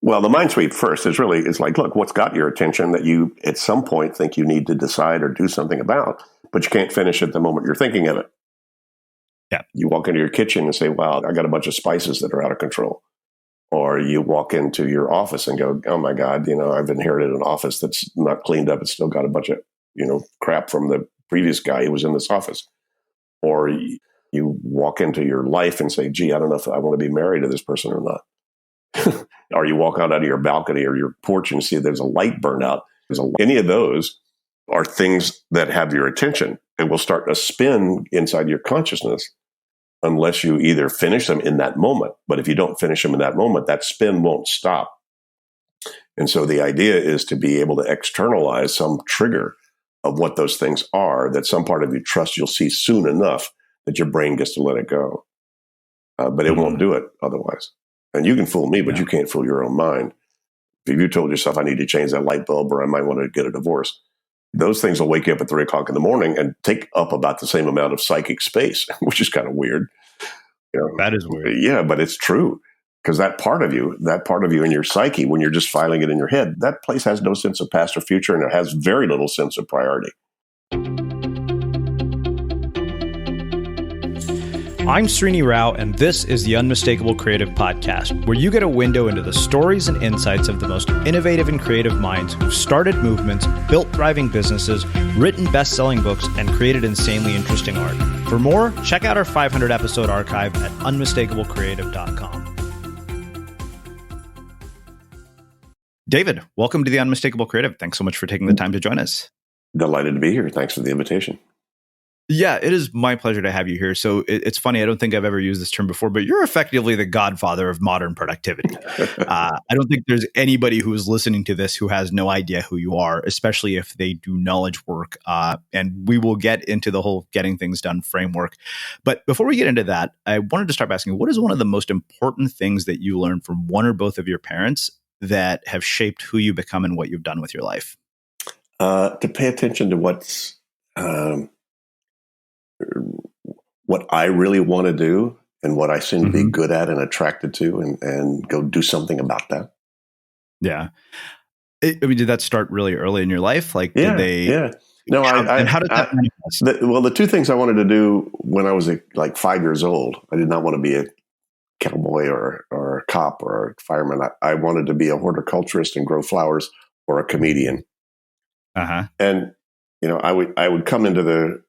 Well, the mind sweep first is like, look, what's got your attention that you at some point think you need to decide or do something about, but you can't finish at the moment you're thinking of it. Yeah. You walk into your kitchen and say, wow, I got a bunch of spices that are out of control. Or you walk into your office and go, oh my God, I've inherited an office that's not cleaned up. It's still got a bunch of, crap from the previous guy who was in this office. Or you walk into your life and say, gee, I don't know if I want to be married to this person or not. Or you walk out of your balcony or your porch and see there's a light burned out. Any of those are things that have your attention and will start to spin inside your consciousness unless you either finish them in that moment. But if you don't finish them in that moment, that spin won't stop. And so the idea is to be able to externalize some trigger of what those things are that some part of you trust you'll see soon enough that your brain gets to let it go. But it won't do it otherwise. And you can fool me, but you can't fool your own mind. If you told yourself, I need to change that light bulb or I might want to get a divorce, those things will wake you up at 3 o'clock in the morning and take up about the same amount of psychic space, which is kind of weird. That is weird. Yeah, but it's true. Because that part of you in your psyche, when you're just filing it in your head, that place has no sense of past or future, and it has very little sense of priority. I'm Srini Rao, and this is the Unmistakable Creative Podcast, where you get a window into the stories and insights of the most innovative and creative minds who've started movements, built thriving businesses, written best-selling books, and created insanely interesting art. For more, check out our 500-episode archive at unmistakablecreative.com. David, welcome to the Unmistakable Creative. Thanks so much for taking the time to join us. Delighted to be here. Thanks for the invitation. Yeah, it is my pleasure to have you here. So it's funny, I don't think I've ever used this term before, but you're effectively the godfather of modern productivity. I don't think there's anybody who is listening to this who has no idea who you are, especially if they do knowledge work. And we will get into the whole getting things done framework. But before we get into that, I wanted to start by asking, what is one of the most important things that you learned from one or both of your parents that have shaped who you become and what you've done with your life? To pay attention to what I really want to do and what I seem to be good at and attracted to and go do something about that. Yeah. Did that start really early in your life? Like, Yeah. No, and how did that manifest? The two things I wanted to do when I was like 5 years old, I did not want to be a cowboy or a cop or a fireman. I wanted to be a horticulturist and grow flowers or a comedian. And, I would come into the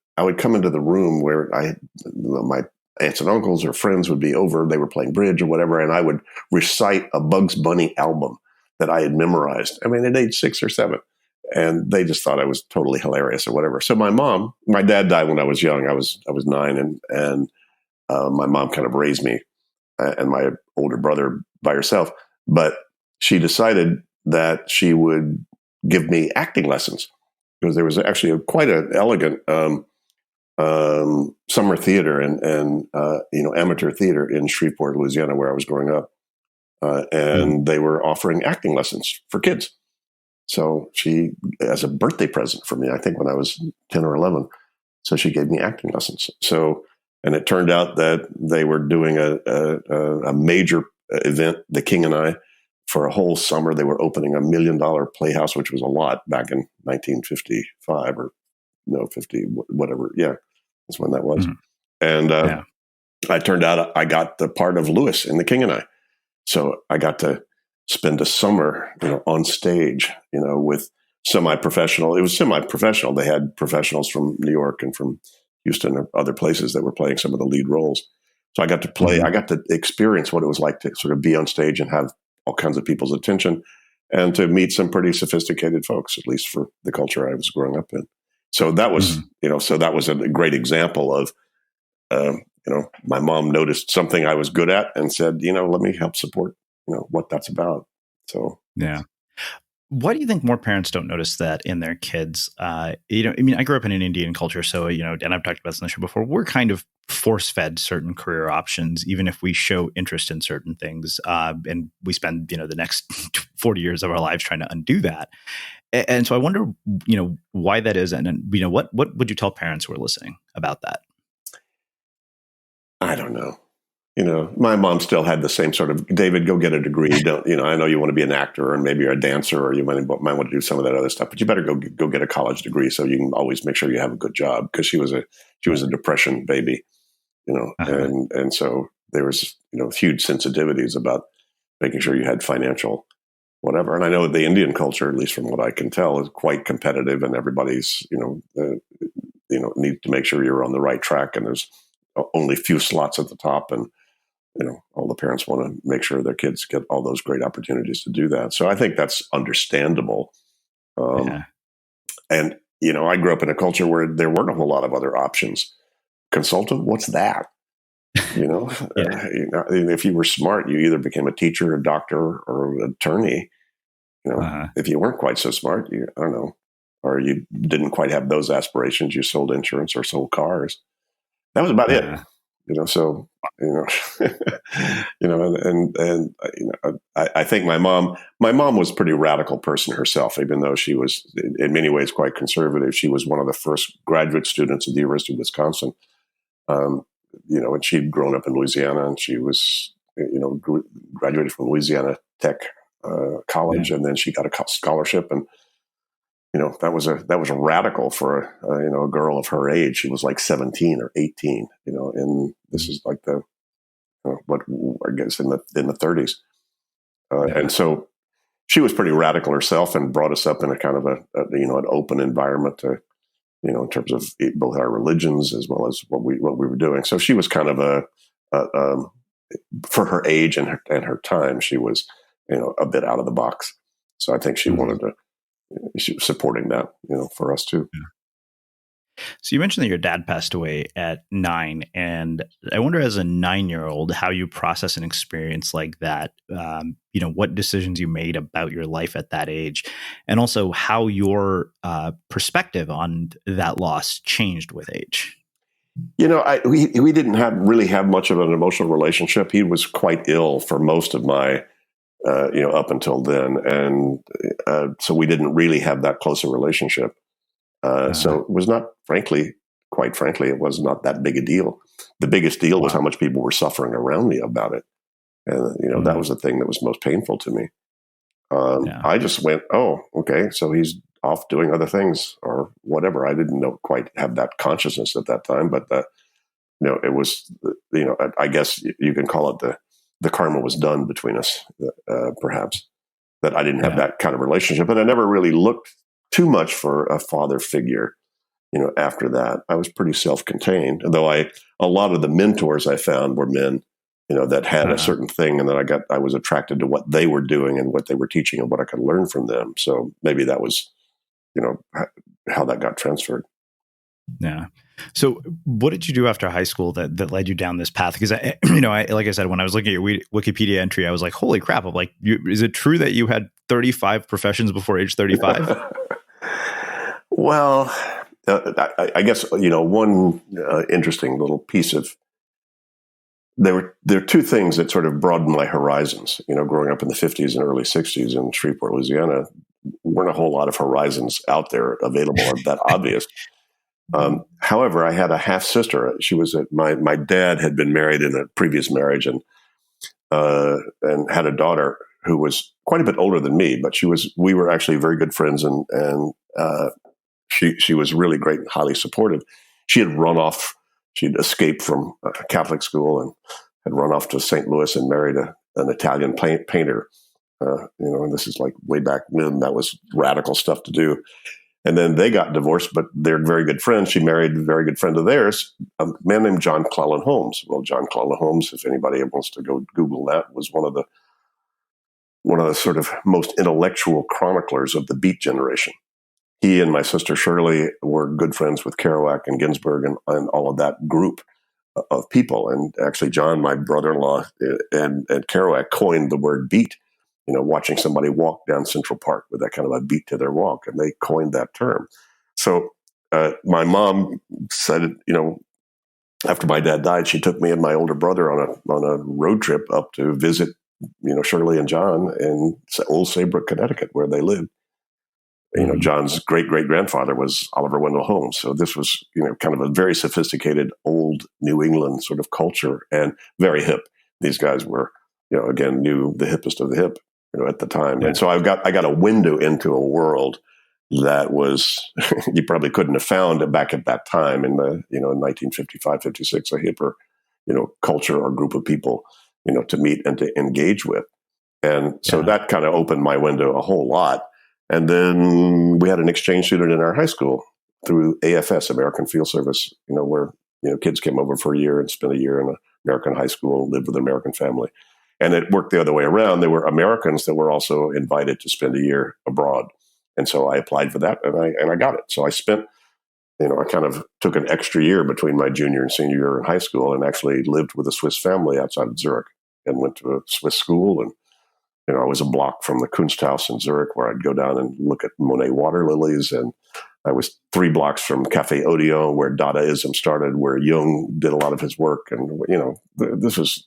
room where my aunts and uncles or friends would be over. They were playing bridge or whatever, and I would recite a Bugs Bunny album that I had memorized. I mean, at age 6 or 7, and they just thought I was totally hilarious or whatever. So my dad died when I was young. I was 9, and my mom kind of raised me and my older brother by herself. But she decided that she would give me acting lessons because there was actually quite an elegant summer theater and amateur theater in Shreveport, Louisiana, where I was growing up. And they were offering acting lessons for kids. So she, as a birthday present for me, I think when I was 10 or 11, so she gave me acting lessons. And it turned out that they were doing a major event, The King and I, for a whole summer. They were opening $1 million playhouse, which was a lot back in 1955 or 50, whatever. Yeah, that's when that was. And I turned out I got the part of Lewis in The King and I. So I got to spend a summer, on stage, with semi-professional. It was semi-professional. They had professionals from New York and from Houston or other places that were playing some of the lead roles. So I got to play, I got to experience what it was like to sort of be on stage and have all kinds of people's attention and to meet some pretty sophisticated folks, at least for the culture I was growing up in. So that was, that was a great example of, my mom noticed something I was good at and said, let me help support, what that's about. So, yeah. Why do you think more parents don't notice that in their kids? I grew up in an Indian culture, so, and I've talked about this on the show before, we're kind of force-fed certain career options, even if we show interest in certain things. And we spend, the next 40 years of our lives trying to undo that. And so I wonder, why that is. And what would you tell parents who are listening about that? I don't know. my mom still had the same sort of, David, go get a degree. Don't, I know you want to be an actor, or maybe you're a dancer, or you might want to do some of that other stuff, but you better go get a college degree so you can always make sure you have a good job. Because she was a depression baby, and so there was, huge sensitivities about making sure you had financial whatever. And I know the Indian culture, at least from what I can tell, is quite competitive, and everybody's, need to make sure you're on the right track, and there's only a few slots at the top, and all the parents want to make sure their kids get all those great opportunities to do that. So I think that's understandable. And I grew up in a culture where there weren't a whole lot of other options. Consultant, what's that? If you were smart, you either became a teacher, a doctor, or an attorney. If you weren't quite so smart, I don't know, or you didn't quite have those aspirations, you sold insurance or sold cars. That was about it. I think my mom was a pretty radical person herself, even though she was in many ways quite conservative. She was one of the first graduate students at the University of Wisconsin. And she'd grown up in Louisiana, and she was, graduated from Louisiana Tech College, and then she got a scholarship, and that was a radical for a girl of her age. She was like 17 or 18, and this is like what I guess in the 30s, and so she was pretty radical herself, and brought us up in a kind of an open environment to, in terms of both our religions as well as what we were doing. So she was kind of for her age and her time, she was a bit out of the box. So I think she wanted to. She was supporting that, for us too. So you mentioned that your dad passed away at 9, and I wonder, as a 9-year-old, how you process an experience like that. What decisions you made about your life at that age, and also how your perspective on that loss changed with age. We didn't really have much of an emotional relationship. He was quite ill for most of my. Up until then. And so we didn't really have that close a relationship. So it was not, quite frankly, it was not that big a deal. The biggest deal was how much people were suffering around me about it. And, that was the thing that was most painful to me. I just went, oh, okay, so he's off doing other things or whatever. I didn't quite have that consciousness at that time, but, it was, I guess you can call it the karma was done between us, perhaps, that I didn't have that kind of relationship. But I never really looked too much for a father figure, after that. I was pretty self-contained, though a lot of the mentors I found were men, that had a certain thing, and then I was attracted to what they were doing and what they were teaching and what I could learn from them. So maybe that was, how that got transferred. Yeah. So what did you do after high school that led you down this path? Because like I said, when I was looking at your Wikipedia entry, I was like, holy crap. I'm like, is it true that you had 35 professions before age 35? Well, I guess, one interesting little piece of, there are two things that sort of broadened my horizons. Growing up in the 50s and early 60s in Shreveport, Louisiana, weren't a whole lot of horizons out there available or that obvious. However, I had a half sister. She was my dad had been married in a previous marriage and had a daughter who was quite a bit older than me, but we were actually very good friends, and she was really great and highly supportive. She'd escaped from a Catholic school and had run off to St. Louis and married an Italian painter. And this is like way back when that was radical stuff to do. And then they got divorced, but they're very good friends. She married a very good friend of theirs, a man named John Cleland Holmes. Well, John Cleland Holmes, if anybody wants to go Google that, was one of the sort of most intellectual chroniclers of the Beat generation. He and my sister Shirley were good friends with Kerouac and Ginsberg and all of that group of people. And actually, John, my brother-in-law, and Kerouac coined the word beat. Watching somebody walk down Central Park with that kind of a beat to their walk, and they coined that term. So my mom said, after my dad died, she took me and my older brother on a road trip up to visit, Shirley and John in Old Saybrook, Connecticut, where they lived. John's great-great-grandfather was Oliver Wendell Holmes. So this was, kind of a very sophisticated old New England sort of culture and very hip. These guys were, again, knew the hippest of the hip, at the time. Yeah. And so I got a window into a world that was, you probably couldn't have found back at that time in the, in 1955, 56, a hipper, culture or group of people, to meet and to engage with. And so that kind of opened my window a whole lot. And then we had an exchange student in our high school through AFS, American Field Service, where, kids came over for a year and spent a year in an American high school and lived with an American family. And it worked the other way around. There were Americans that were also invited to spend a year abroad. And so I applied for that and I got it. So I spent, I kind of took an extra year between my junior and senior year in high school and actually lived with a Swiss family outside of Zurich and went to a Swiss school. And I was a block from the Kunsthaus in Zurich, where I'd go down and look at Monet water lilies. And I was 3 blocks from Café Odeon, where Dadaism started, where Jung did a lot of his work. And, this was,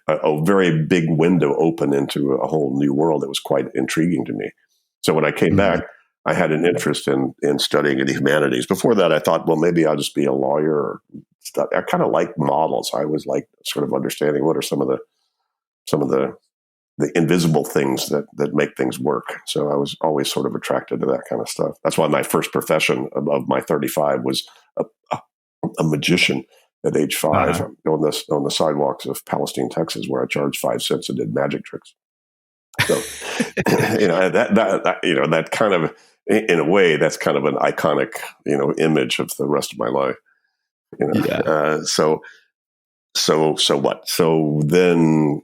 a very big window open into a whole new world that was quite intriguing to me. So when I came back, I had an interest in studying the humanities. Before that, I thought, well, maybe I'll just be a lawyer or stuff. I kind of like models. I always like sort of understanding what are some of the invisible things that make things work. So I was always sort of attracted to that kind of stuff. That's why my first profession of my 35 was a magician at age 5 on the sidewalks of Palestine, Texas, where I charged 5 cents and did magic tricks. So, that kind of, in a way, that's kind of an iconic, image of the rest of my life. So what? So then,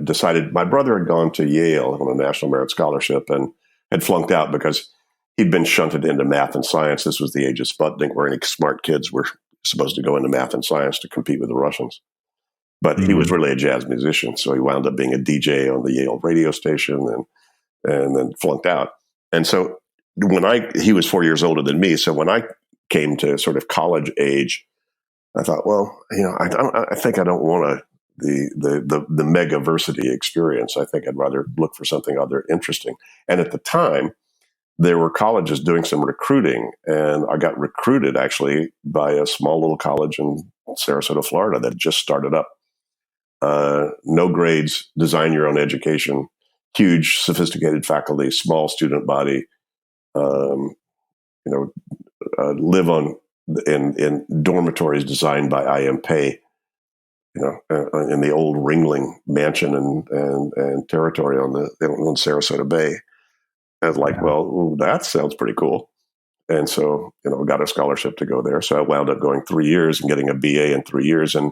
decided my brother had gone to Yale on a National Merit Scholarship and had flunked out because he'd been shunted into math and science. This was the age of Sputnik, where any smart kids were supposed to go into math and science to compete with the Russians. But he was really a jazz musician, so he wound up being a DJ on the Yale radio station and then flunked out. And so he was 4 years older than me, so when I came to sort of college age, I thought, well, I think I don't want the megaversity experience. I think I'd rather look for something other interesting. And at the time, there were colleges doing some recruiting, and I got recruited actually by a small little college in Sarasota, Florida that just started up. No grades, design your own education, huge, sophisticated faculty, small student body, live in dormitories designed by I.M. Pei, in the old Ringling mansion and territory on Sarasota Bay. I was like, well, ooh, that sounds pretty cool. And so, got a scholarship to go there. So I wound up going 3 years and getting a BA in 3 years and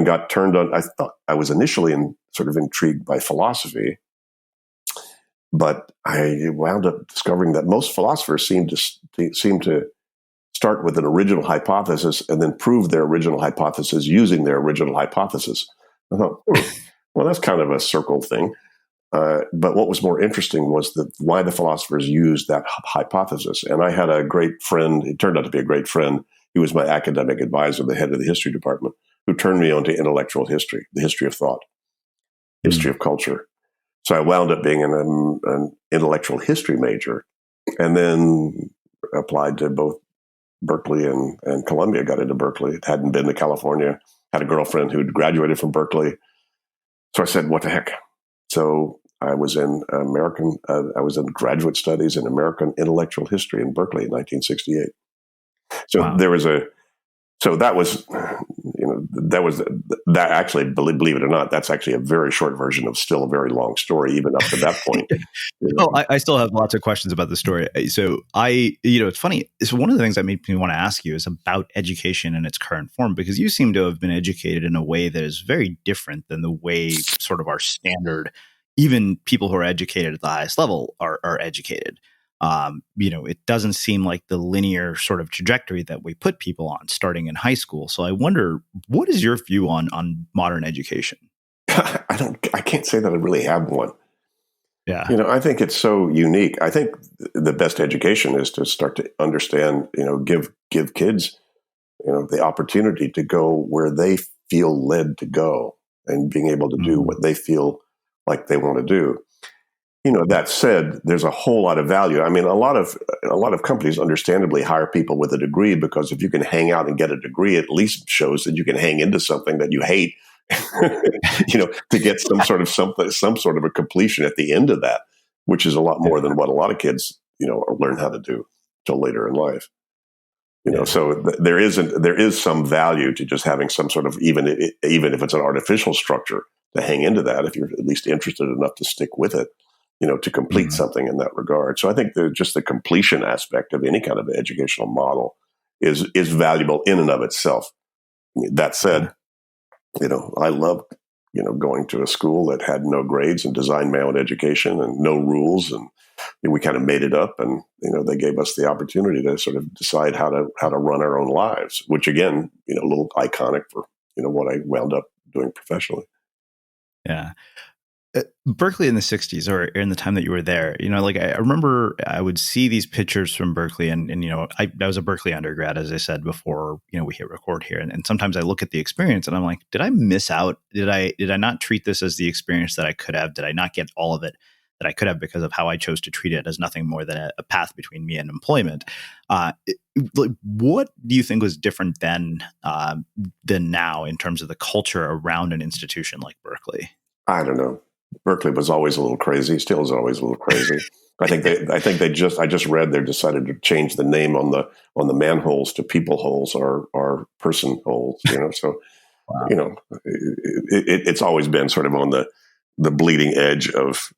got turned on. I thought I was initially sort of intrigued by philosophy, but I wound up discovering that most philosophers seem to start with an original hypothesis and then prove their original hypothesis using their original hypothesis. I thought, well, that's kind of a circle thing. But what was more interesting was why the philosophers used that hypothesis. And I had a great friend. It turned out to be a great friend. He was my academic advisor, the head of the history department, who turned me on to intellectual history, the history of thought, history of culture. So I wound up being an intellectual history major, and then applied to both Berkeley and Columbia. Got into Berkeley. Hadn't been to California. Had a girlfriend who'd graduated from Berkeley. So I said, what the heck? So I was in graduate studies in American intellectual history in Berkeley in 1968. So there was that actually, believe it or not, that's actually a very short version of still a very long story, even up to that point. Oh, I still have lots of questions about the story. So it's funny. So one of the things that made me want to ask you is about education in its current form, because you seem to have been educated in a way that is very different than the way sort of our standard, even people who are educated at the highest level are educated. It doesn't seem like the linear sort of trajectory that we put people on starting in high school. So I wonder, what is your view on modern education? I can't say that I really have one. Yeah. I think it's so unique. I think the best education is to start to understand, give kids, the opportunity to go where they feel led to go and being able to do what they feel like they want to do. That said, there's a whole lot of value. I mean, a lot of companies understandably hire people with a degree, because if you can hang out and get a degree, it at least shows that you can hang into something that you hate, to get some sort of a completion at the end of that, which is a lot more than what a lot of kids, learn how to do till later in life. So there is some value to just having some sort of, even if it's an artificial structure, to hang into that if you're at least interested enough to stick with it, to complete something in that regard. So I think just the completion aspect of any kind of educational model is valuable in and of itself. I mean, that said, I loved, going to a school that had no grades and designed my own education and no rules, and we kind of made it up, and they gave us the opportunity to sort of decide how to run our own lives, which again, a little iconic for what I wound up doing professionally. Yeah. Berkeley in the 60s, or in the time that you were there, I remember I would see these pictures from Berkeley, and I was a Berkeley undergrad, as I said before, we hit record here. And sometimes I look at the experience and I'm like, did I miss out? Did I not treat this as the experience that I could have? Did I not get all of it that I could have because of how I chose to treat it as nothing more than a path between me and employment? What do you think was different than now in terms of the culture around an institution like Berkeley? I don't know. Berkeley was always a little crazy. Still is always a little I just read they decided to change the name on the manholes to people holes or person holes. So Wow. It's always been sort of on the bleeding edge of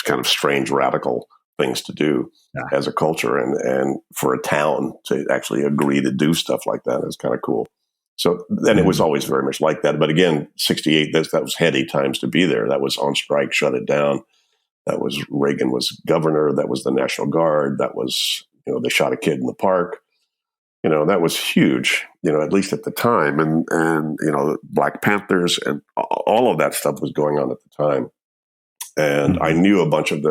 kind of strange radical things to do as a culture, and for a town to actually agree to do stuff like that is kind of cool. So then it was always very much like that. But again, 68, that was heady times to be there. That was on strike, shut it down. That was Reagan was governor. That was the National Guard. That was, they shot a kid in the park. That was huge, at least at the time. And Black Panthers and all of that stuff was going on at the time. And I knew a bunch of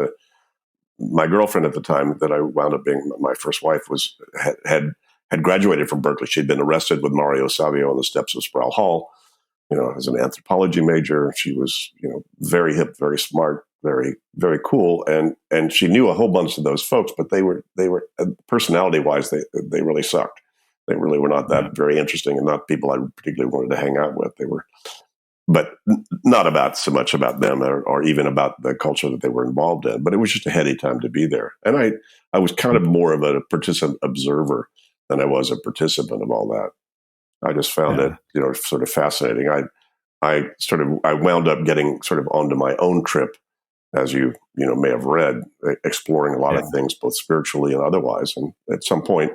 my girlfriend at the time that I wound up being my first wife had graduated from Berkeley. She'd been arrested with Mario Savio on the steps of Sproul Hall, as an anthropology major. She was, very hip, very smart, very, very cool. And she knew a whole bunch of those folks, but they were personality wise, they really sucked. They really were not that very interesting, and not people I particularly wanted to hang out with. They were, but not so much about them or even about the culture that they were involved in. But it was just a heady time to be there. And I was kind of more of a participant observer than I was a participant of all that. I just found it, sort of fascinating. I wound up getting sort of onto my own trip, as you may have read, exploring a lot of things, both spiritually and otherwise. And at some point,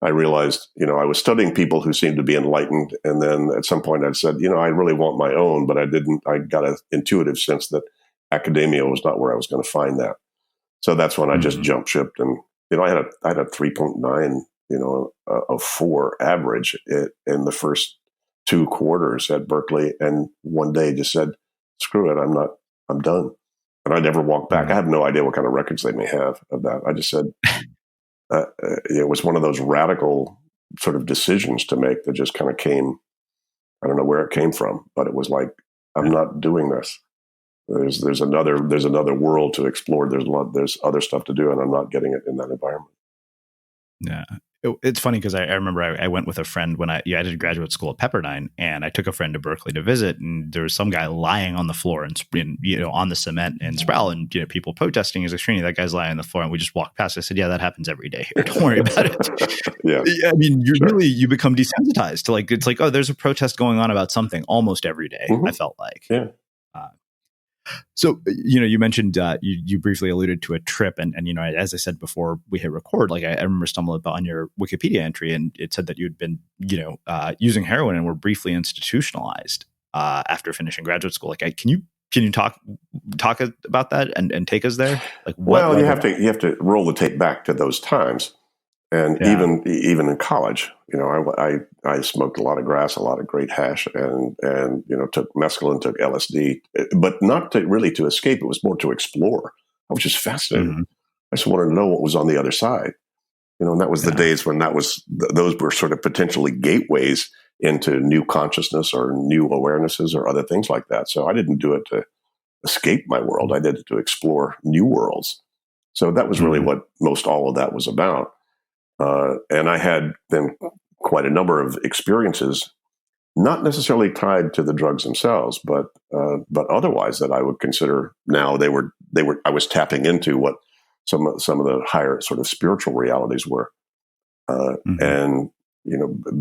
I realized, I was studying people who seemed to be enlightened. And then at some point I said, I really want my own, but I got an intuitive sense that academia was not where I was going to find that. So that's when I just jump shipped. And, I had a 3.9, of 4 average in the first 2 quarters at Berkeley. And one day just said, screw it. I'm done. And I never walked back. I have no idea what kind of records they may have of that. I just said, it was one of those radical sort of decisions to make that just kind of came. I don't know where it came from, but it was like, I'm not doing this. There's another world to explore. There's other stuff to do, and I'm not getting it in that environment. Yeah. It's funny because I remember I went with a friend when I did graduate school at Pepperdine, and I took a friend to Berkeley to visit, and there was some guy lying on the floor and on the cement in Sproul, and people protesting his extremity. That guy's lying on the floor, and we just walked past. I said, "Yeah, that happens every day here. Don't worry about it." Yeah, I mean, you become desensitized to it's like, oh, there's a protest going on about something almost every day. I felt like, yeah. So, you mentioned you briefly alluded to a trip, and as I said before we hit record, I remember stumbling upon your Wikipedia entry, and it said that you'd been using heroin and were briefly institutionalized after finishing graduate school. Can you talk about that and take us there? Well, you have to roll the tape back to those times. And even in college, I smoked a lot of grass, a lot of great hash, and took mescaline, took LSD, but not to escape. It was more to explore. I was just fascinated. I just wanted to know what was on the other side. And that was the days when those were sort of potentially gateways into new consciousness or new awarenesses or other things like that. So I didn't do it escape my world. I did it to explore new worlds. So that was really what most all of that was about. And I had then quite a number of experiences, not necessarily tied to the drugs themselves, but otherwise that I would consider now they were I was tapping into what some of the higher sort of spiritual realities were, and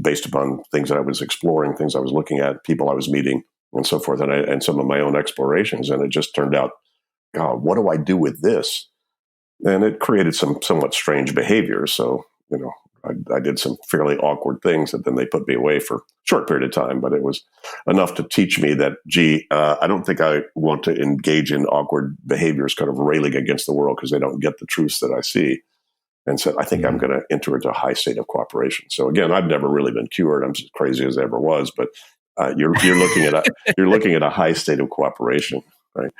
based upon things that I was exploring, things I was looking at, people I was meeting, and so forth, and some of my own explorations, and it just turned out, God, what do I do with this? And it created some somewhat strange behaviors. So I did some fairly awkward things that then they put me away for a short period of time, but it was enough to teach me that, I don't think I want to engage in awkward behaviors, kind of railing against the world because they don't get the truths that I see. And said, I think I'm going to enter into a high state of cooperation. So again, I've never really been cured. I'm as crazy as I ever was, but you're looking at a high state of cooperation, right?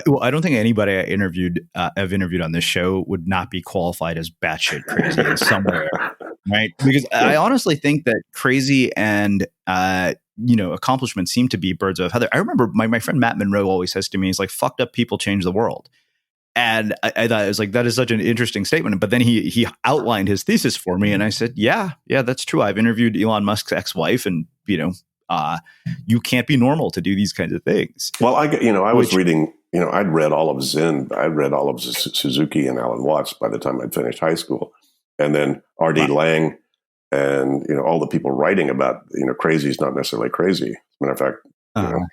Well, I don't think anybody I've interviewed on this show would not be qualified as batshit crazy in some way, right? Because I honestly think that crazy and accomplishments seem to be birds of a feather. I remember my friend Matt Monroe always says to me, he's like, "Fucked up people change the world." And I thought it was like, that is such an interesting statement. But then he outlined his thesis for me, and I said, yeah, that's true. I've interviewed Elon Musk's ex-wife, and you can't be normal to do these kinds of things. Well, I was reading. I'd read all of Zen. I'd read all of Suzuki and Alan Watts by the time I'd finished high school, and then R.D. Laing, and all the people writing about crazy is not necessarily crazy. As a matter of fact,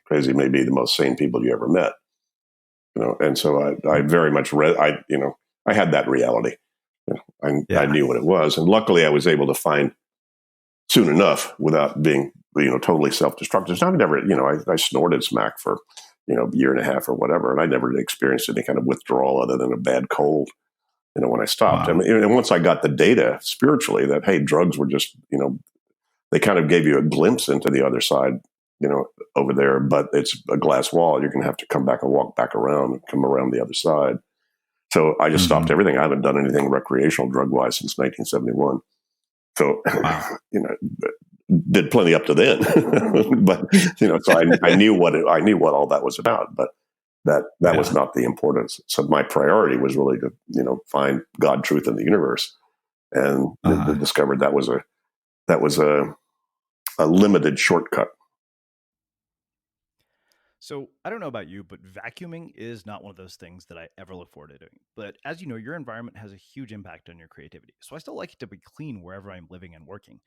crazy may be the most sane people you ever met. And so I very much read. I had that reality. I knew what it was, and luckily I was able to find soon enough without being totally self-destructive. I snorted smack for a year and a half or whatever, and I never experienced any kind of withdrawal other than a bad cold. When I stopped, Wow. And once I got the data spiritually that hey, drugs were just they kind of gave you a glimpse into the other side. Over there, but it's a glass wall. You're going to have to come back and walk back around and come around the other side. So I just stopped everything. I haven't done anything recreational drug-wise since 1971. So, did plenty up to then, but so I knew what all that was about, but that was not the importance. So my priority was really to, find God, truth in the universe, and discovered that was a limited shortcut. So I don't know about you, but vacuuming is not one of those things that I ever look forward to doing. But as you know, your environment has a huge impact on your creativity. So I still like it to be clean wherever I'm living and working.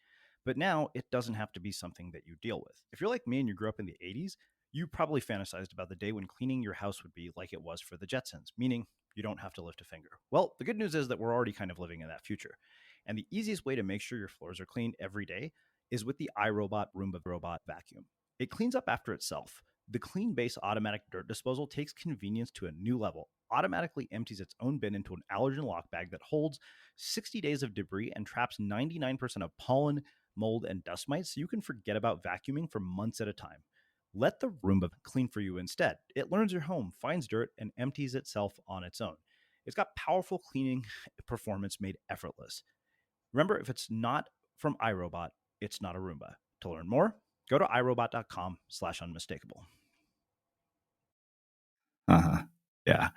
But now it doesn't have to be something that you deal with. If you're like me and you grew up in the 80s, you probably fantasized about the day when cleaning your house would be like it was for the Jetsons, meaning you don't have to lift a finger. Well, the good news is that we're already kind of living in that future. And the easiest way to make sure your floors are clean every day is with the iRobot Roomba Robot Vacuum. It cleans up after itself. The Clean Base automatic dirt disposal takes convenience to a new level, automatically empties its own bin into an allergen lock bag that holds 60 days of debris and traps 99% of pollen, mold, and dust mites, so you can forget about vacuuming for months at a time. Let the Roomba clean for you instead. It learns your home, finds dirt, and empties itself on its own. It's got powerful cleaning performance made effortless. Remember, if it's not from iRobot, it's not a Roomba. To learn more, go to irobot.com/unmistakable. Yeah.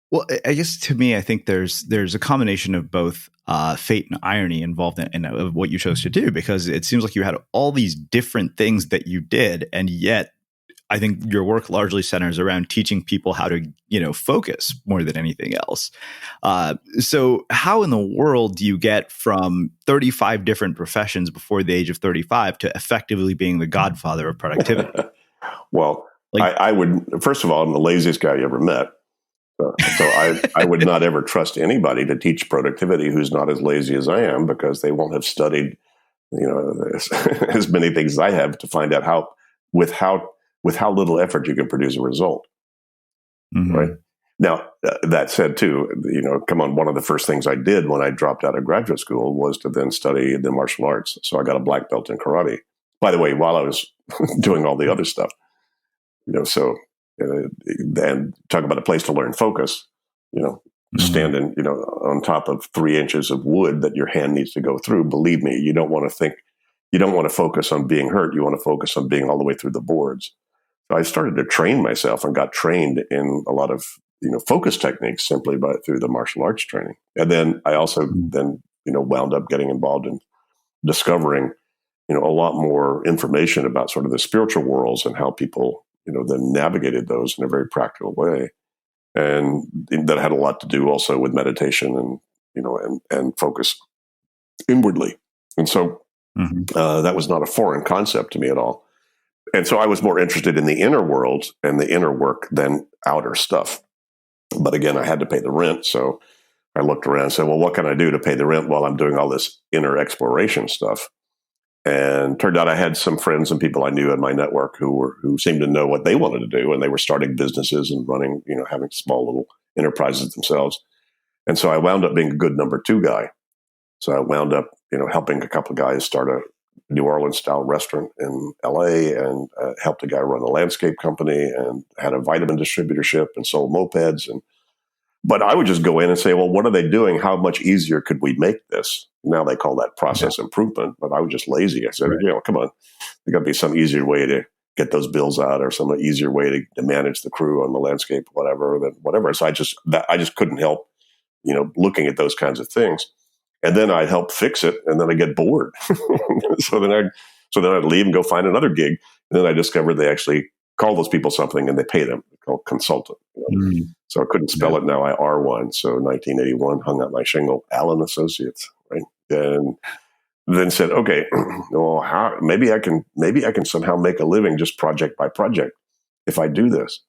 Well, I guess to me, I think there's a combination of both fate and irony involved in what you chose to do, because it seems like you had all these different things that you did, and yet I think your work largely centers around teaching people how to, focus more than anything else. So how in the world do you get from 35 different professions before the age of 35 to effectively being the godfather of productivity? Well, I would, first of all, I'm the laziest guy you ever met. So I would not ever trust anybody to teach productivity who's not as lazy as I am, because they won't have studied, as many things as I have to find out with how little effort you can produce a result. Right now, that said, too, one of the first things I did when I dropped out of graduate school was to then study the martial arts. So I got a black belt in karate. By the way, while I was doing all the other stuff, and talk about a place to learn focus, standing, on top of 3 inches of wood that your hand needs to go through. Believe me, you don't want to focus on being hurt. You want to focus on being all the way through the boards. So I started to train myself and got trained in a lot of, focus techniques simply through the martial arts training. And then I also wound up getting involved in discovering, a lot more information about sort of the spiritual worlds and how people, then navigated those in a very practical way. And that had a lot to do also with meditation and, and focus inwardly. And so that was not a foreign concept to me at all. And so I was more interested in the inner world and the inner work than outer stuff. But again, I had to pay the rent. So I looked around and said, well, what can I do to pay the rent while I'm doing all this inner exploration stuff? And turned out I had some friends and people I knew in my network who seemed to know what they wanted to do. And they were starting businesses and running, having small little enterprises themselves. And so I wound up being a good number two guy. So I wound up, helping a couple of guys start a New Orleans style restaurant in LA, and helped a guy run a landscape company, and had a vitamin distributorship and sold mopeds. But I would just go in and say, well, what are they doing? How much easier could we make this? Now they call that process improvement, but I was just lazy. I said, come on, there's got to be some easier way to get those bills out, or some easier way to manage the crew on the landscape, whatever. So I just couldn't help, looking at those kinds of things. And then I'd help fix it, and then I get bored. so then I'd leave and go find another gig. And then I discovered they actually call those people something and they pay them. They're called consultant. So I couldn't spell it now. I R1. So 1981, hung up my shingle, Allen Associates, right? And then said, okay, well, maybe I can somehow make a living just project by project if I do this.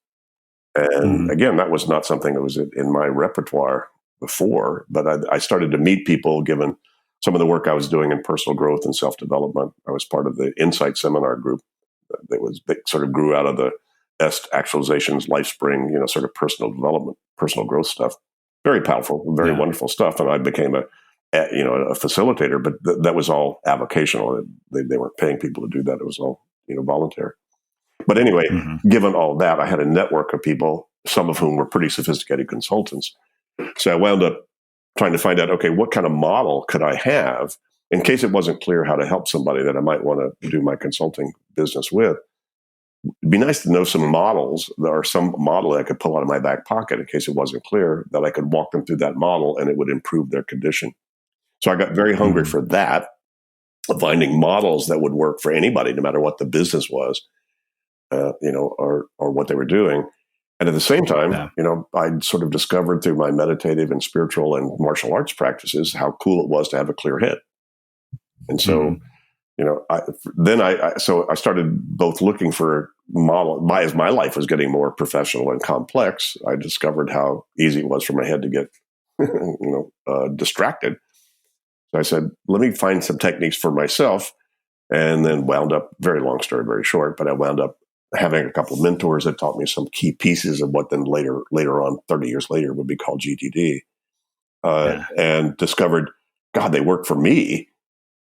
And again, that was not something that was in my repertoire before, but I started to meet people given some of the work I was doing in personal growth and self-development. I was part of the Insight seminar group that sort of grew out of the EST actualizations, LifeSpring, sort of personal development, personal growth stuff. Very powerful, very wonderful stuff. And I became a facilitator, but that was all avocational. They weren't paying people to do that. It was all, voluntary. But anyway, given all that, I had a network of people, some of whom were pretty sophisticated consultants. So I wound up trying to find out, okay, what kind of model could I have in case it wasn't clear how to help somebody that I might want to do my consulting business with. It'd be nice to know some models or some model I could pull out of my back pocket in case it wasn't clear, that I could walk them through that model and it would improve their condition. So I got very hungry for that, finding models that would work for anybody, no matter what the business was, or what they were doing. And at the same time, I'd sort of discovered through my meditative and spiritual and martial arts practices how cool it was to have a clear head. And so, I started both looking for model. As my life was getting more professional and complex, I discovered how easy it was for my head to get, distracted. So I said, let me find some techniques for myself, and then wound up, very long story, very short, but I wound up having a couple of mentors that taught me some key pieces of what then later on, 30 years later, would be called GTD, and discovered, God, they work for me.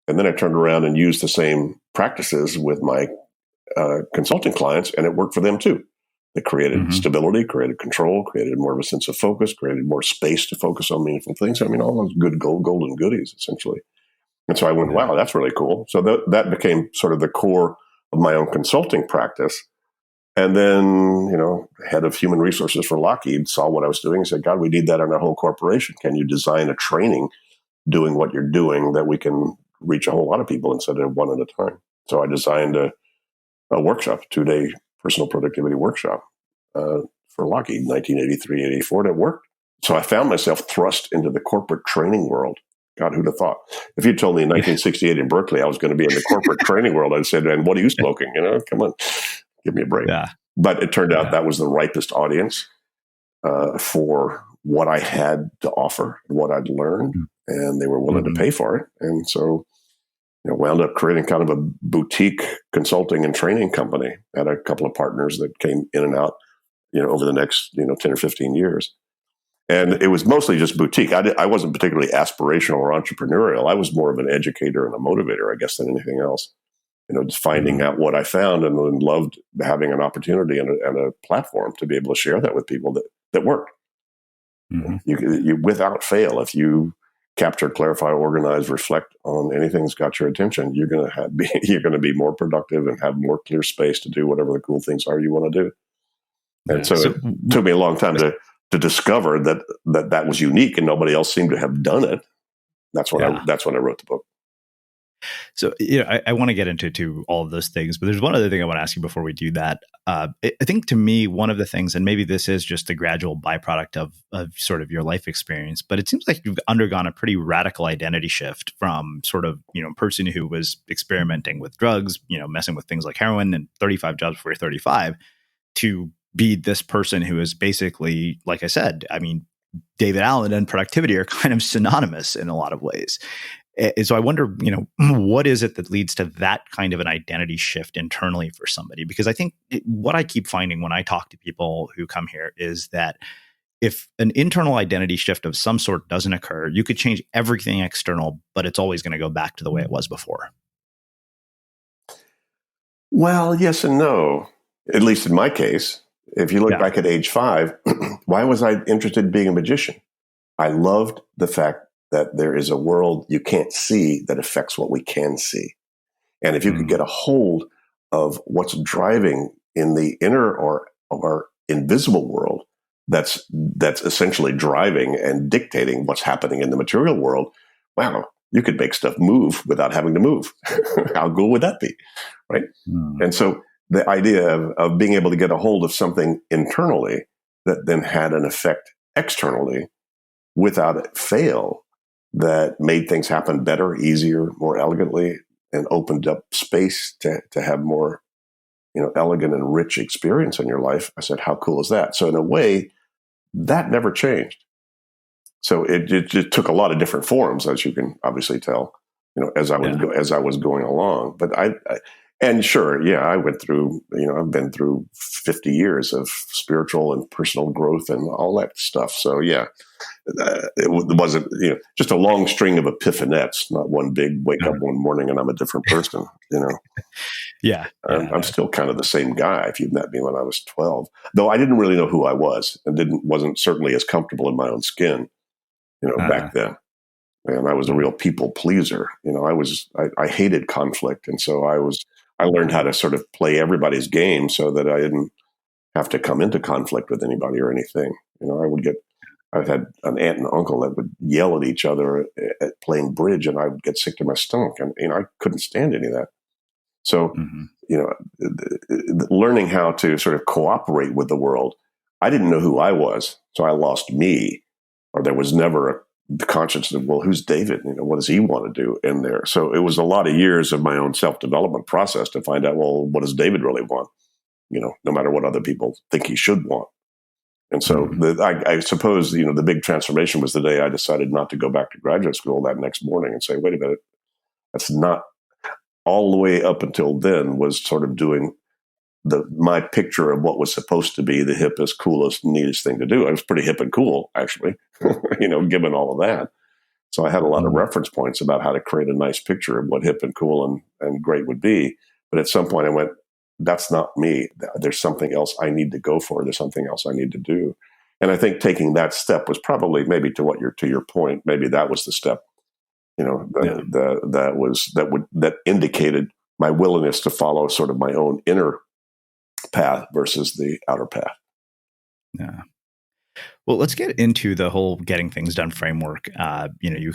And then I turned around and used the same practices with my consulting clients, and it worked for them too. They created stability, created control, created more of a sense of focus, created more space to focus on meaningful things. I mean, all those good golden goodies, essentially. And so I went, wow, that's really cool. So that became sort of the core of my own consulting practice. And then, head of human resources for Lockheed saw what I was doing and said, God, we need that in our whole corporation. Can you design a training doing what you're doing that we can reach a whole lot of people instead of one at a time? So I designed a workshop, 2-day personal productivity workshop for Lockheed, 1983, 84, and it worked. So I found myself thrust into the corporate training world. God, who'd have thought? If you told me in 1968 in Berkeley I was going to be in the corporate training world, I'd said, and what are you smoking? Come on. Give me a break. Yeah. But it turned out that was the ripest audience for what I had to offer, what I'd learned, and they were willing to pay for it. And so, wound up creating kind of a boutique consulting and training company. Had a couple of partners that came in and out, over the next, 10 or 15 years. And it was mostly just boutique. I wasn't particularly aspirational or entrepreneurial. I was more of an educator and a motivator, I guess, than anything else. Just finding out what I found, and then loved having an opportunity and a platform to be able to share that with people that worked. You without fail, if you capture, clarify, organize, reflect on anything that's got your attention, you're going to be more productive and have more clear space to do whatever the cool things are you want to do. And so it took me a long time to discover that was unique and nobody else seemed to have done it. That's when I wrote the book. So, I want to get into all of those things, but there's one other thing I want to ask you before we do that. I think to me, one of the things, and maybe this is just a gradual byproduct of sort of your life experience, but it seems like you've undergone a pretty radical identity shift from sort of, a person who was experimenting with drugs, messing with things like heroin and 35 jobs before you're 35, to be this person who is basically, like I said, I mean, David Allen and productivity are kind of synonymous in a lot of ways. And so I wonder, what is it that leads to that kind of an identity shift internally for somebody? Because I think what I keep finding when I talk to people who come here is that if an internal identity shift of some sort doesn't occur, you could change everything external, but it's always going to go back to the way it was before. Well, yes and no, at least in my case. If you look back at age 5, why was I interested in being a magician? I loved the fact that there is a world you can't see that affects what we can see. And if you could get a hold of what's driving in the inner or invisible world, that's essentially driving and dictating what's happening in the material world, wow, you could make stuff move without having to move. How cool would that be? Right. And so the idea of being able to get a hold of something internally that then had an effect externally without it fail, that made things happen better, easier, more elegantly, and opened up space to have more, elegant and rich experience in your life. I said, how cool is that? So in a way, that never changed. So it took a lot of different forms, as you can obviously tell, as I was going along. But and sure, I went through, I've been through 50 years of spiritual and personal growth and all that stuff. So it wasn't, just a long string of epiphanettes, not one big wake up one morning and I'm a different person, I'm still kind of the same guy if you've met me when I was 12, though I didn't really know who I was and wasn't certainly as comfortable in my own skin, back then. And I was a real people pleaser. I hated conflict. And so I learned how to sort of play everybody's game so that I didn't have to come into conflict with anybody or anything. I had an aunt and uncle that would yell at each other at playing bridge, and I would get sick to my stomach. And, I couldn't stand any of that. So, learning how to sort of cooperate with the world, I didn't know who I was. So I lost me, or there was never the conscience of, well, who's David? What does he want to do in there? So it was a lot of years of my own self-development process to find out, well, what does David really want? No matter what other people think he should want. And so I suppose, the big transformation was the day I decided not to go back to graduate school that next morning and say, wait a minute, that's not all the way up until then was sort of doing my picture of what was supposed to be the hippest, coolest, neatest thing to do. I was pretty hip and cool, actually, given all of that. So I had a lot of reference points about how to create a nice picture of what hip and cool and great would be. But at some point I went, that's not me. There's something else I need to go for. There's something else I need to do. And I think taking that step was probably maybe to your point, maybe that was the step, that indicated my willingness to follow sort of my own inner path versus the outer path. Yeah. Well, let's get into the whole getting things done framework. You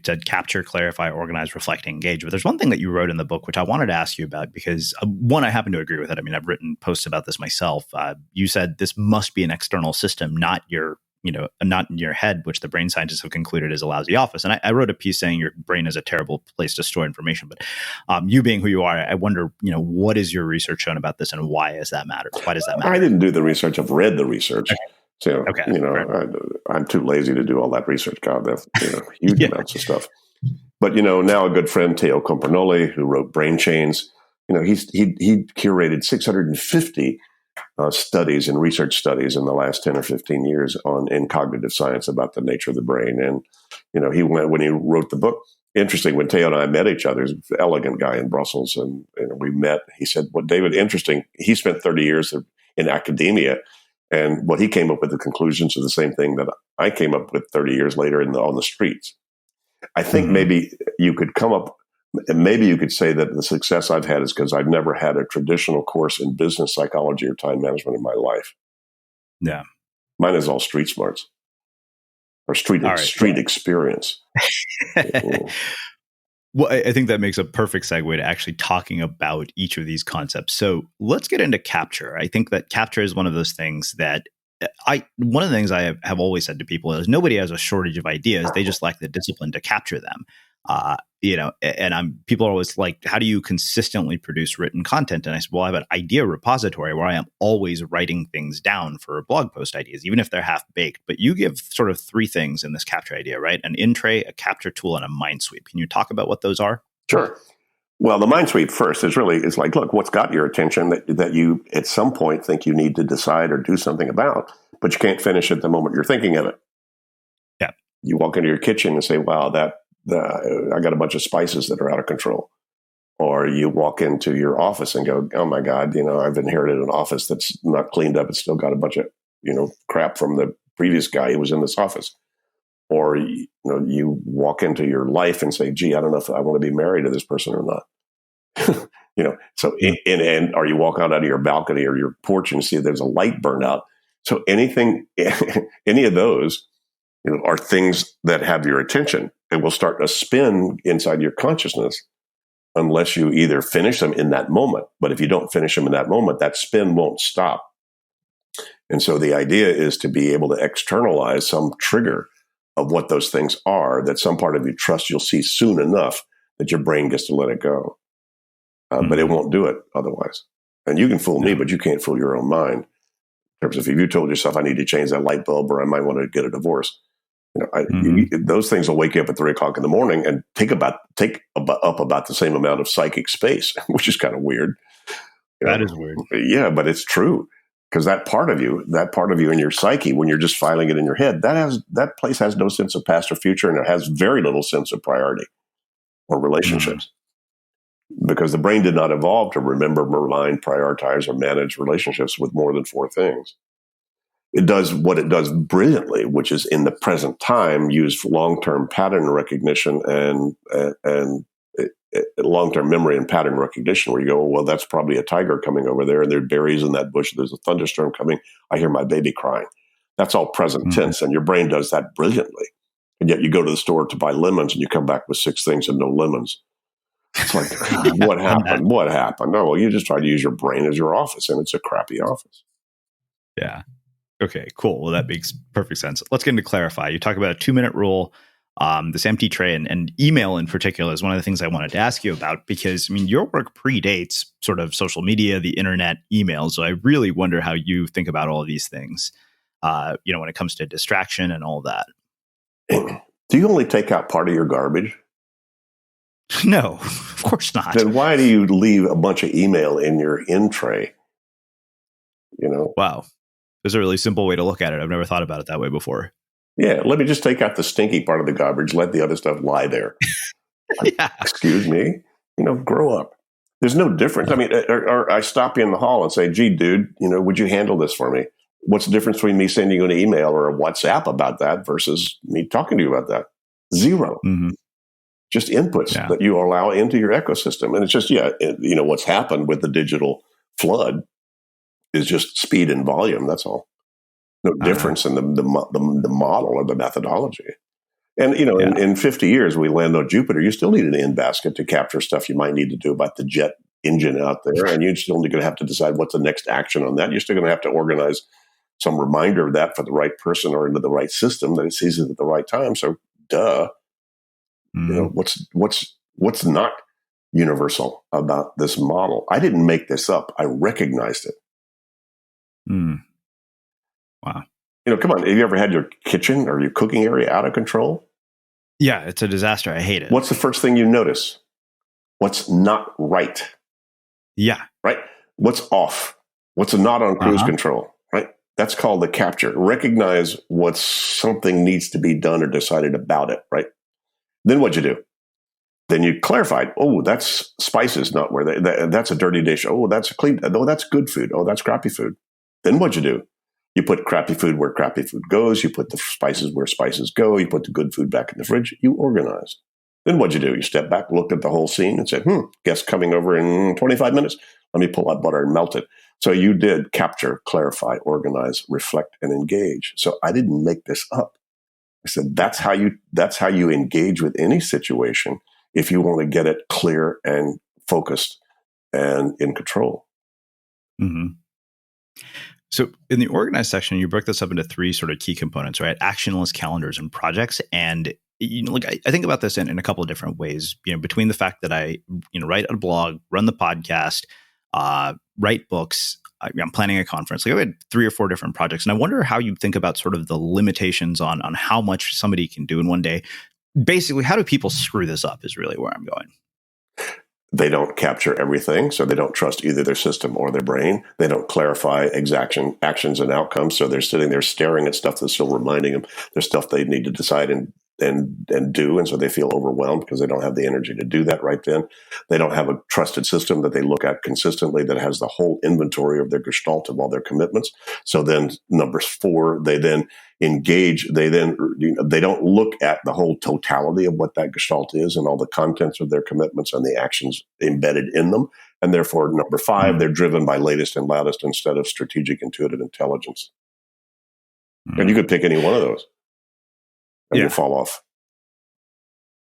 said capture, clarify, organize, reflect, engage. But there's one thing that you wrote in the book, which I wanted to ask you about because one, I happen to agree with it. I mean, I've written posts about this myself. You said this must be an external system, not in your head, which the brain scientists have concluded is a lousy office. And I wrote a piece saying your brain is a terrible place to store information. But you being who you are, I wonder, what is your research shown about this and why does that matter? Why does that matter? I didn't do the research. I've read the research. Okay. So, I'm too lazy to do all that research. God, that's huge amounts of stuff. But, now a good friend, Teo Compernoli, who wrote Brain Chains, he curated 650 studies and research studies in the last 10 or 15 years in cognitive science about the nature of the brain. And, when he wrote the book, interesting, when Teo and I met each other, he's an elegant guy in Brussels, and we met, he said, well, David, interesting. He spent 30 years in academia. And what he came up with, the conclusions are the same thing that I came up with 30 years later on the streets. I think maybe you could say that the success I've had is because I've never had a traditional course in business psychology or time management in my life. Yeah. Mine is all street smarts or street experience. Well, I think that makes a perfect segue to actually talking about each of these concepts. So let's get into capture. I think that capture is one of those things that one of the things I have always said to people is nobody has a shortage of ideas. They just lack the discipline to capture them. And people are always like, how do you consistently produce written content? And I said, well, I have an idea repository where I am always writing things down for blog post ideas, even if they're half baked. But you give sort of three things in this capture idea, right? An in tray, a capture tool, and a mind sweep. Can you talk about what those are? Sure. Well, the mind sweep first is like, look, what's got your attention that you at some point think you need to decide or do something about, but you can't finish at the moment you're thinking of it. Yeah. You walk into your kitchen and say, wow, I got a bunch of spices that are out of control. Or you walk into your office and go, oh my God, I've inherited an office that's not cleaned up. It's still got a bunch of, crap from the previous guy who was in this office. Or, you walk into your life and say, gee, I don't know if I want to be married to this person or not. Or you walk out of your balcony or your porch and see there's a light burned out. So any of those, are things that have your attention and will start to spin inside your consciousness unless you either finish them in that moment. But if you don't finish them in that moment, that spin won't stop. And so the idea is to be able to externalize some trigger of what those things are that some part of you trust you'll see soon enough that your brain gets to let it go. But it won't do it otherwise. And you can fool me, but you can't fool your own mind. In terms of if you told yourself, I need to change that light bulb or I might want to get a divorce. Those things will wake you up at 3 o'clock in the morning and take up about the same amount of psychic space, which is kind of weird. That is weird. Yeah, but it's true. Because that part of you in your psyche, when you're just filing it in your head, that place has no sense of past or future, and it has very little sense of priority or relationships. Because the brain did not evolve to remember, remind, prioritize, or manage relationships with more than 4 things. It does what it does brilliantly, which is in the present time use long-term pattern recognition and long-term memory and pattern recognition, where you go, well, that's probably a tiger coming over there, and there are berries in that bush. There's a thunderstorm coming. I hear my baby crying. That's all present tense, and your brain does that brilliantly. And yet you go to the store to buy lemons, and you come back with 6 things and no lemons. It's like, what happened? What happened? No, well, you just tried to use your brain as your office, and it's a crappy office. Yeah. Okay, cool. Well, that makes perfect sense. Let's get into clarify. You talk about a 2-minute rule, this empty tray, and email in particular is one of the things I wanted to ask you about, because your work predates sort of social media, the internet, email. So I really wonder how you think about all of these things, when it comes to distraction and all that. Do you only take out part of your garbage? No, of course not. Then why do you leave a bunch of email in your in tray? Wow. There's a really simple way to look at it. I've never thought about it that way before. Yeah, let me just take out the stinky part of the garbage. Let the other stuff lie there. Yeah. Excuse me. Grow up. There's no difference. I mean, or I stop you in the hall and say, gee, dude, would you handle this for me? What's the difference between me sending you an email or a WhatsApp about that versus me talking to you about that? Zero. Just inputs that you allow into your ecosystem. And it's just, what's happened with the digital flood is just speed and volume. That's all. No difference in the model or the methodology. And, in 50 years, we land on Jupiter, you still need an in basket to capture stuff you might need to do about the jet engine out there. And you're still going to have to decide what's the next action on that. You're still going to have to organize some reminder of that for the right person or into the right system that it sees it at the right time. So, duh. What's not universal about this model? I didn't make this up. I recognized it. Wow. Come on. Have you ever had your kitchen or your cooking area out of control? Yeah, it's a disaster. I hate it. What's the first thing you notice? What's not right? Yeah. Right? What's off? What's not on cruise control? Right? That's called the capture. Recognize what something needs to be done or decided about it. Right? Then what'd you do? Then you clarified. Oh, that's spices, not where that's a dirty dish. Oh, that's a clean. Oh, that's good food. Oh, that's crappy food. Then what'd you do? You put crappy food where crappy food goes. You put the spices where spices go. You put the good food back in the fridge. You organize. Then what'd you do? You step back, looked at the whole scene and said, guest coming over in 25 minutes. Let me pull out butter and melt it. So you did capture, clarify, organize, reflect, and engage. So I didn't make this up. I said, that's how you engage with any situation if you want to get it clear and focused and in control. Mm-hmm. So in the organized section, you broke this up into three sort of key components, right? Action list, calendars, and projects. And I think about this in a couple of different ways. Between the fact that I write a blog, run the podcast, write books, I'm planning a conference. I had 3 or 4 different projects, and I wonder how you think about sort of the limitations on how much somebody can do in one day. Basically, how do people screw this up? Is really where I'm going. They don't capture everything, so they don't trust either their system or their brain. They don't clarify actions and outcomes, so they're sitting there staring at stuff that's still reminding them there's stuff they need to decide and do, and so they feel overwhelmed because they don't have the energy to do that right then. They don't have a trusted system that they look at consistently that has the whole inventory of their gestalt of all their commitments. So then number 4, they then engage. They don't look at the whole totality of what that gestalt is and all the contents of their commitments and the actions embedded in them. And therefore, number 5, they're driven by latest and loudest instead of strategic, intuitive intelligence. And you could pick any one of those. And you'll fall off.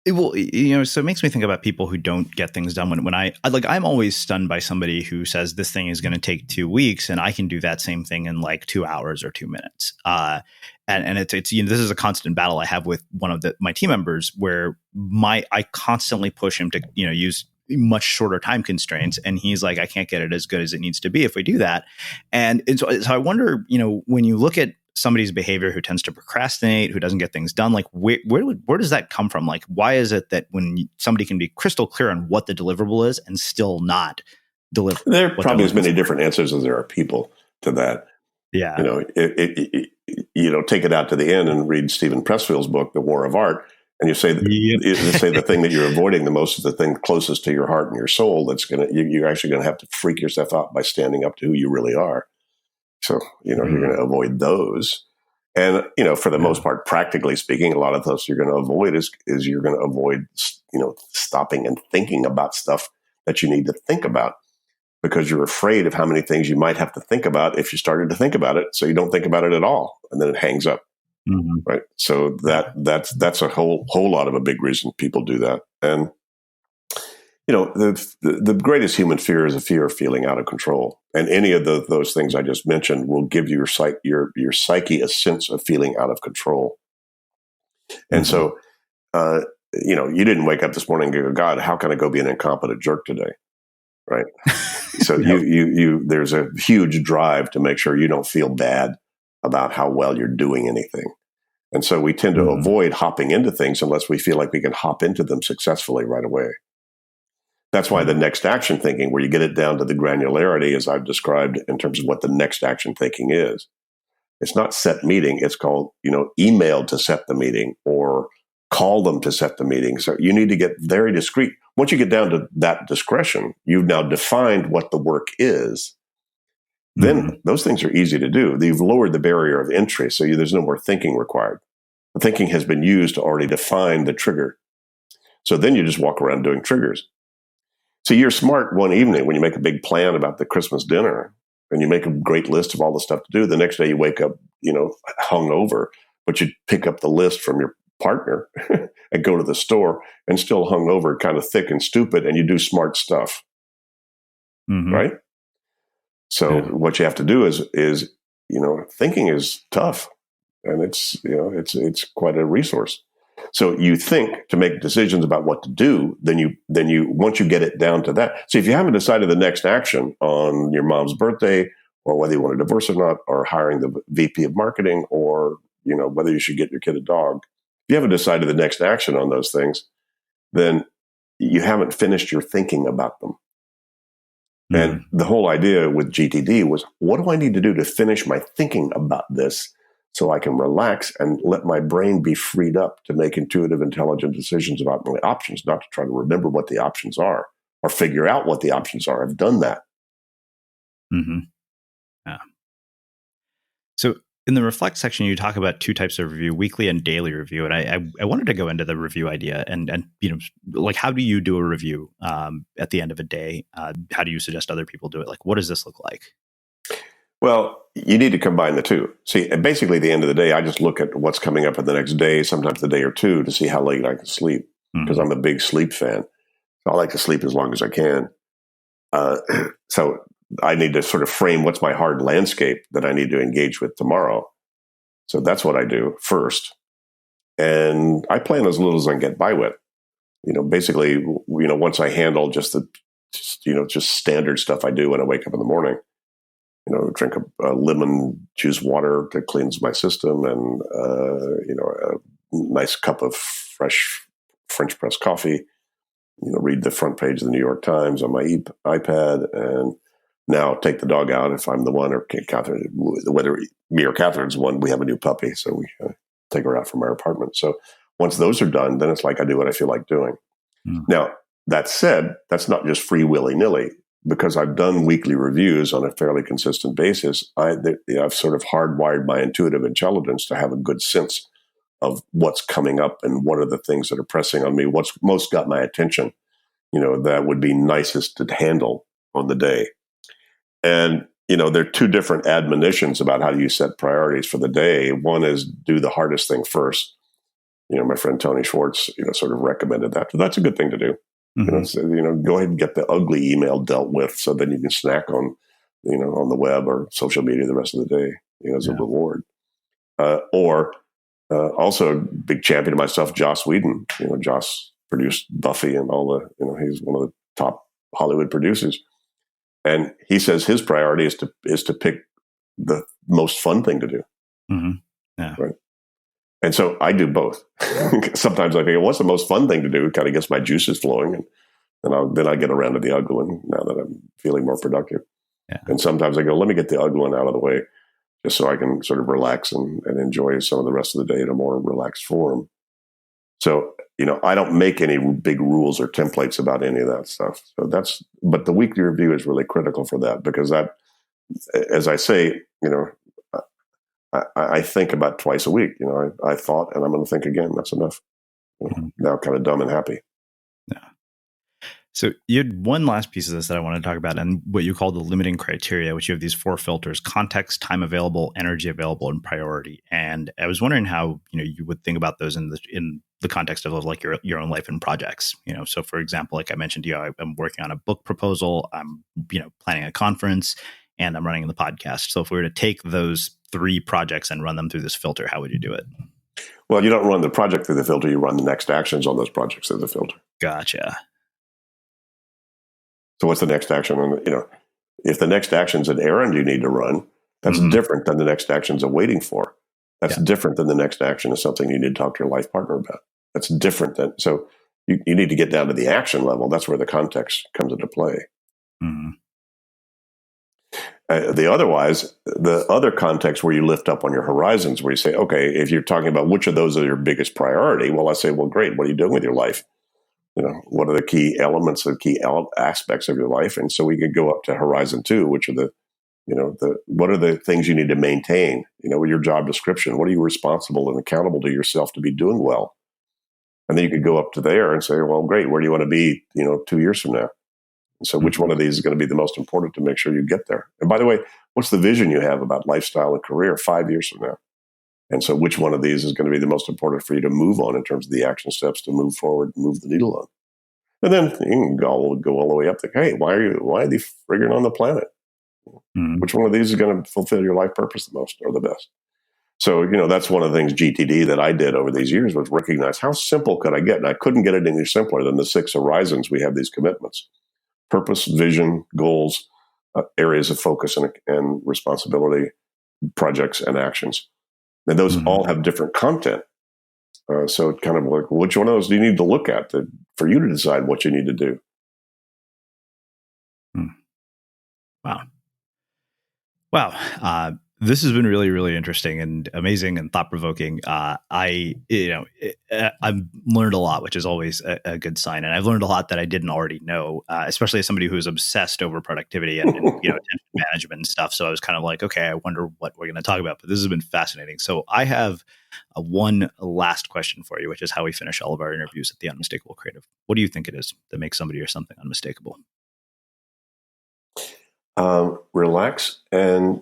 So it makes me think about people who don't get things done. When I'm always stunned by somebody who says this thing is going to take 2 weeks and I can do that same thing in like 2 hours or 2 minutes. And it's this is a constant battle I have with one of my team members where I constantly push him to use much shorter time constraints, and he's like, I can't get it as good as it needs to be if we do that. And so I wonder, when you look at somebody's behavior who tends to procrastinate, who doesn't get things done, like where does that come from? Like, why is it that when somebody can be crystal clear on what the deliverable is and still not deliver? There are probably as many different answers as there are people to that. Yeah. Take it out to the end and read Stephen Pressfield's book, The War of Art. And you say, the thing that you're avoiding the most is the thing closest to your heart and your soul. You're actually going to have to freak yourself out by standing up to who you really are. So, you're going to avoid those. And, for the most part, practically speaking, a lot of those you're going to avoid is you're going to avoid, stopping and thinking about stuff that you need to think about because you're afraid of how many things you might have to think about if you started to think about it. So you don't think about it at all. And then it hangs up. Mm-hmm. Right. So that's a whole lot of a big reason people do that. And, the greatest human fear is a fear of feeling out of control. And any of those things I just mentioned will give your psyche a sense of feeling out of control. And so, you didn't wake up this morning and go, God, how can I go be an incompetent jerk today? Right. So there's a huge drive to make sure you don't feel bad about how well you're doing anything. And so we tend to avoid hopping into things unless we feel like we can hop into them successfully right away. That's why the next action thinking, where you get it down to the granularity, as I've described in terms of what the next action thinking is. It's not set meeting. It's called, email to set the meeting or call them to set the meeting. So you need to get very discreet. Once you get down to that discretion, you've now defined what the work is. Then those things are easy to do. You've lowered the barrier of entry, so there's no more thinking required. The thinking has been used to already define the trigger. So then you just walk around doing triggers. So you're smart one evening when you make a big plan about the Christmas dinner and you make a great list of all the stuff to do. The next day you wake up, hungover, but you pick up the list from your partner and go to the store and still hungover, kind of thick and stupid, and you do smart stuff. Right? So what you have to do is thinking is tough, and it's quite a resource. So you think to make decisions about what to do, then you once you get it down to that. So if you haven't decided the next action on your mom's birthday, or whether you want a divorce or not, or hiring the VP of marketing, or whether you should get your kid a dog, if you haven't decided the next action on those things, then you haven't finished your thinking about them. And the whole idea with GTD was, what do I need to do to finish my thinking about this so I can relax and let my brain be freed up to make intuitive, intelligent decisions about my options, not to try to remember what the options are or figure out what the options are. I've done that. Yeah. So in the reflect section, you talk about two types of review, weekly and daily review. And I wanted to go into the review idea and like, how do you do a review at the end of a day? How do you suggest other people do it? Like, what does this look like? Well, you need to combine the two. See, basically, at the end of the day, I just look at what's coming up in the next day, sometimes the day or two, to see how late I can sleep, because I'm a big sleep fan. So I like to sleep as long as I can. So I need to sort of frame what's my hard landscape that I need to engage with tomorrow. So that's what I do first. And I plan as little as I can get by with. Basically, once I handle just standard stuff I do when I wake up in the morning, drink a lemon juice water to cleanse my system, and a nice cup of fresh French press coffee. Read the front page of the New York Times on my iPad, and now take the dog out if I'm the one, or Catherine, whether me or Catherine's the one. We have a new puppy, so we take her out from our apartment. So once those are done, then it's like I do what I feel like doing. Now, that said, that's not just free willy-nilly. Because I've done weekly reviews on a fairly consistent basis, I've sort of hardwired my intuitive intelligence to have a good sense of what's coming up and what are the things that are pressing on me, what's most got my attention, that would be nicest to handle on the day. And, there are two different admonitions about how you set priorities for the day. One is do the hardest thing first. My friend Tony Schwartz, sort of recommended that. So that's a good thing to do. Go ahead and get the ugly email dealt with, so then you can snack on, on the web or social media the rest of the day, as a reward. Or also, big champion of myself, Joss Whedon. Joss produced Buffy and all the, he's one of the top Hollywood producers. And he says his priority is to pick the most fun thing to do. Yeah. Right. And so I do both. Sometimes I think, what's the most fun thing to do? It kind of gets my juices flowing. And then I get around to the ugly one now that I'm feeling more productive. Yeah. And sometimes I go, let me get the ugly one out of the way, just so I can sort of relax and enjoy some of the rest of the day in a more relaxed form. So, I don't make any big rules or templates about any of that stuff. But the weekly review is really critical for that, because that, as I say, I think about twice a week. I thought, and I'm going to think again. That's enough. Now kind of dumb and happy. Yeah. So you had one last piece of this that I want to talk about, and what you call the limiting criteria, which you have these 4 filters: context, time available, energy available, and priority. And I was wondering how, you would think about those in the context of like your own life and projects. So for example, like I mentioned, I'm working on a book proposal, I'm, planning a conference, and I'm running the podcast. So if we were to take those 3 projects and run them through this filter, how would you do it? Well, you don't run the project through the filter. You run the next actions on those projects through the filter. Gotcha. So what's the next action? And, if the next action's an errand you need to run, that's different than the next action's a waiting for. That's different than the next action is something you need to talk to your life partner about. That's different than, so you need to get down to the action level. That's where the context comes into play. The other context where you lift up on your horizons, where you say, okay, if you're talking about which of those are your biggest priority, well, I say, well, great. What are you doing with your life? What are the key elements and key aspects of your life? And so we could go up to horizon 2, which are what are the things you need to maintain? With your job description, what are you responsible and accountable to yourself to be doing well? And then you could go up to there and say, well, great. Where do you want to be, 2 years from now? So which one of these is going to be the most important to make sure you get there? And by the way, what's the vision you have about lifestyle and career 5 years from now? And so which one of these is going to be the most important for you to move on in terms of the action steps to move forward, move the needle on? And then you can go all the way up to, hey, why are they frigging on the planet? Which one of these is going to fulfill your life purpose the most or the best? So, that's one of the things GTD that I did over these years was recognize how simple could I get? And I couldn't get it any simpler than the 6 horizons. We have these commitments: purpose, vision, goals, areas of focus and responsibility, projects, and actions. And those all have different content. So it's kind of like, which one of those do you need to look at for you to decide what you need to do? Wow. This has been really, really interesting and amazing and thought provoking. I've learned a lot, which is always a good sign, and I've learned a lot that I didn't already know, especially as somebody who is obsessed over productivity and attention management and stuff. So I was kind of like, okay, I wonder what we're going to talk about. But this has been fascinating. So I have one last question for you, which is how we finish all of our interviews at the Unmistakable Creative. What do you think it is that makes somebody or something unmistakable? Relax and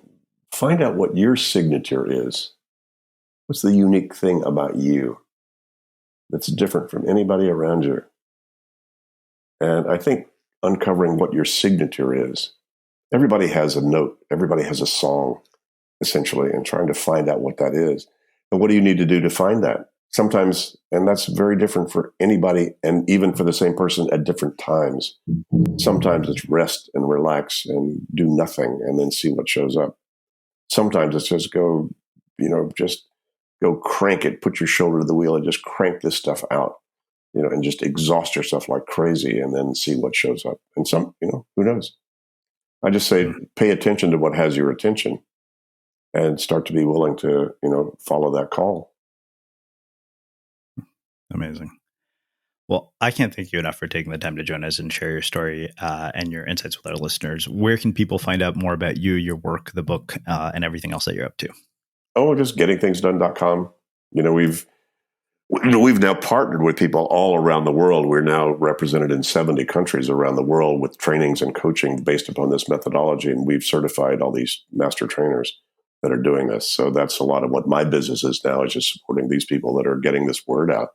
find out what your signature is. What's the unique thing about you that's different from anybody around you? And I think uncovering what your signature is, everybody has a note, everybody has a song, essentially, and trying to find out what that is. And what do you need to do to find that? Sometimes, and that's very different for anybody, and even for the same person at different times. Sometimes it's rest and relax and do nothing and then see what shows up. Sometimes it's just just go crank it, put your shoulder to the wheel and just crank this stuff out, and just exhaust yourself like crazy and then see what shows up. And who knows? I just say, pay attention to what has your attention and start to be willing to, follow that call. Amazing. Well, I can't thank you enough for taking the time to join us and share your story and your insights with our listeners. Where can people find out more about you, your work, the book, and everything else that you're up to? Oh, just gettingthingsdone.com. We've now partnered with people all around the world. We're now represented in 70 countries around the world with trainings and coaching based upon this methodology. And we've certified all these master trainers that are doing this. So that's a lot of what my business is now, is just supporting these people that are getting this word out.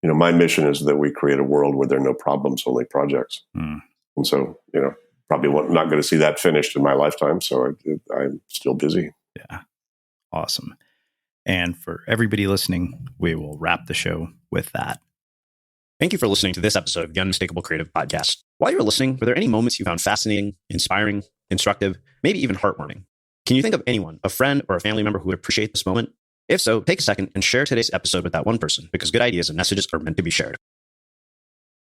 My mission is that we create a world where there are no problems, only projects. And so, probably not going to see that finished in my lifetime. So I'm still busy. Yeah. Awesome. And for everybody listening, we will wrap the show with that. Thank you for listening to this episode of the Unmistakable Creative Podcast. While you were listening, were there any moments you found fascinating, inspiring, instructive, maybe even heartwarming? Can you think of anyone, a friend or a family member who would appreciate this moment? If so, take a second and share today's episode with that one person, because good ideas and messages are meant to be shared.